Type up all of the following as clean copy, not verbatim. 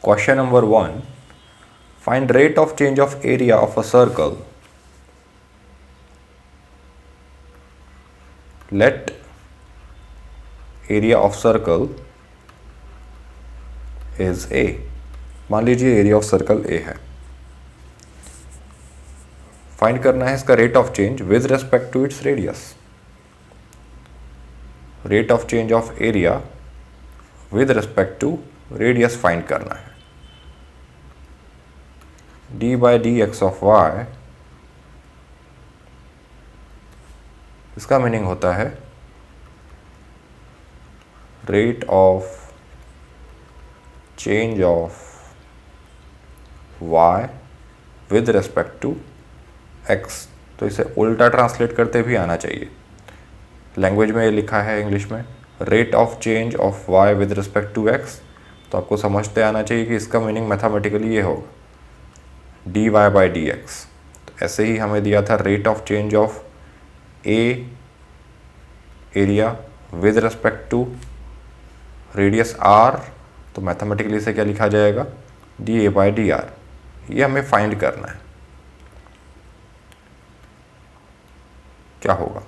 Question number 1. Find rate of change of area of a circle. Let area of circle is A. मान लीजिए area of circle A है. Find करना है इसका rate of change with respect to its radius. Rate of change of area with respect to radius find करना है. d by d x of y, इसका meaning होता है rate of change of y with respect to x. तो इसे उल्टा translate करते भी आना चाहिए. लैंग्वेज में ये लिखा है इंग्लिश में rate of change of y with respect to x, तो आपको समझते आना चाहिए कि इसका मीनिंग मैथमेटिकली ये होगा dy बाई डी एक्स. तो ऐसे ही हमें दिया था rate of change of a area with respect to radius r, तो मैथमेटिकली इसे क्या लिखा जाएगा dA बाई डी आर. ये हमें फाइंड करना है. क्या होगा,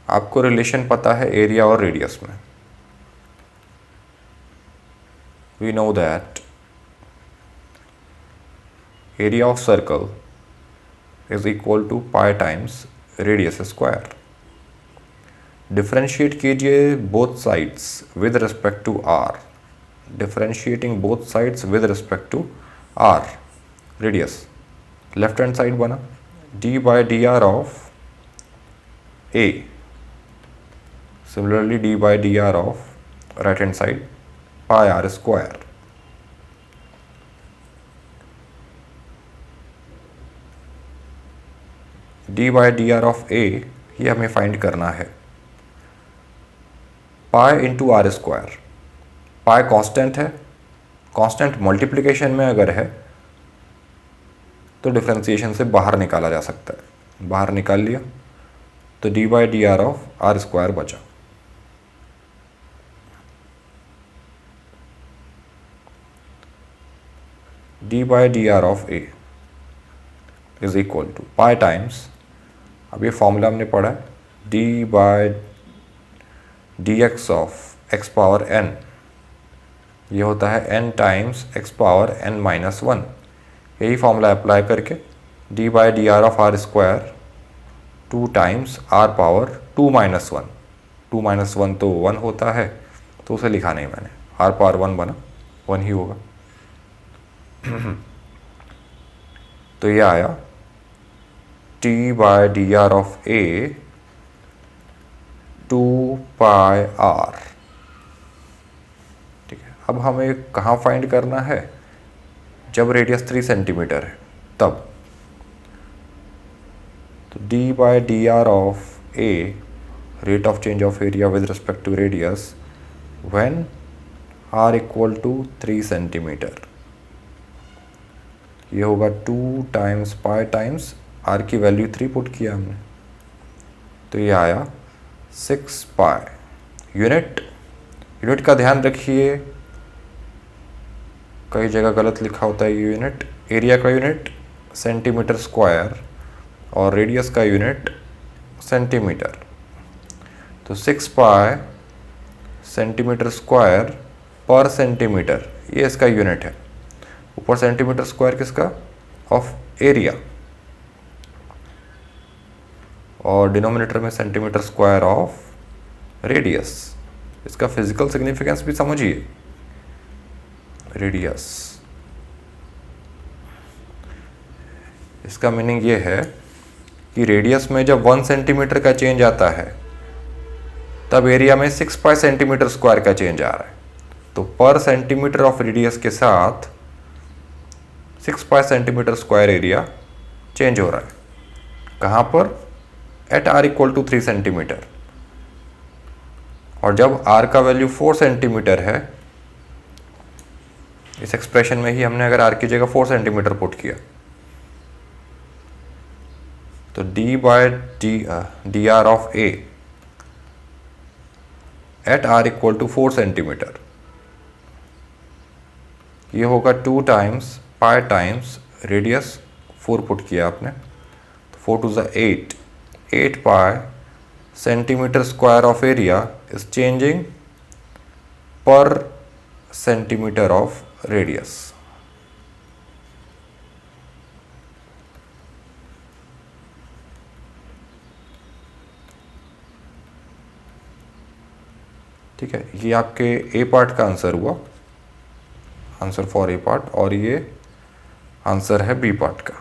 आपको रिलेशन पता है एरिया और रेडियस में. We know that area of circle is equal to pi times radius square. Differentiate कीजिए both sides with respect to R. Differentiating both sides with respect to R radius. Left hand side बना d by d r of a. Similarly d by dr of right hand side pi r square. d by dr of a ये हमें find करना है. Pi into r square. Pi constant है, constant multiplication में अगर है तो differentiation से बाहर निकाला जा सकता है. बाहर निकाल लिया तो d by d r of r square बचा. d by d r of a is equal to pi times, अब ये फॉर्मूला हमने पढ़ा है d by d x of x power n. ये होता है n times x power n minus 1. यही फॉर्मूला अप्लाई करके d by d r of r square 2 times r power 2 minus 1. 2 minus 1 तो 1 होता है, तो उसे लिखा नहीं मैंने. r पावर 1 बना 1 ही होगा. तो ये आया t by d r of a 2 pi r. ठीक है, अब हमें कहाँ फाइंड करना है, जब रेडियस 3 सेंटीमीटर है तब. तो d by d r of a rate of change of area with respect to radius when r equal to 3 centimetre. ये होगा 2 टाइम्स पाई टाइम्स r की वैल्यू 3 पुट किया हमने, तो ये आया 6 पाई. यूनिट का ध्यान रखिए, कई जगह गलत लिखा होता है ये यूनिट. एरिया का यूनिट सेंटीमीटर स्क्वायर और रेडियस का यूनिट सेंटीमीटर. तो 6 पाई सेंटीमीटर स्क्वायर पर सेंटीमीटर, ये इसका यूनिट है. ऊपर सेंटीमीटर स्क्वायर किसका, ऑफ एरिया, और डिनोमिनेटर में सेंटीमीटर स्क्वायर ऑफ रेडियस. इसका फिजिकल सिग्निफिकेंस भी समझिए. रेडियस, इसका मीनिंग ये है कि रेडियस में जब 1 सेंटीमीटर का चेंज आता है तब एरिया में 6 पाई सेंटीमीटर स्क्वायर का चेंज आ रहा है. तो पर सेंटीमीटर ऑफ रेडियस के साथ 6 pi centimetre square area change हो रहा है. कहाँ पर, at r equal to 3 centimetre. और जब r का वैल्यू 4 सेंटीमीटर है, इस एक्सप्रेशन में ही हमने अगर r की जगह 4 सेंटीमीटर पुट किया तो d by d r of a at r equal to 4 centimetre ये होगा 2 times pi times radius, 4 put किया आपने, तो 4 twos 8, 8 pi centimetre square of area is changing per centimetre of radius. ठीक है, ये आपके ए पार्ट का आंसर हुआ, आंसर फॉर ए पार्ट, और ये आंसर है बी पार्ट का।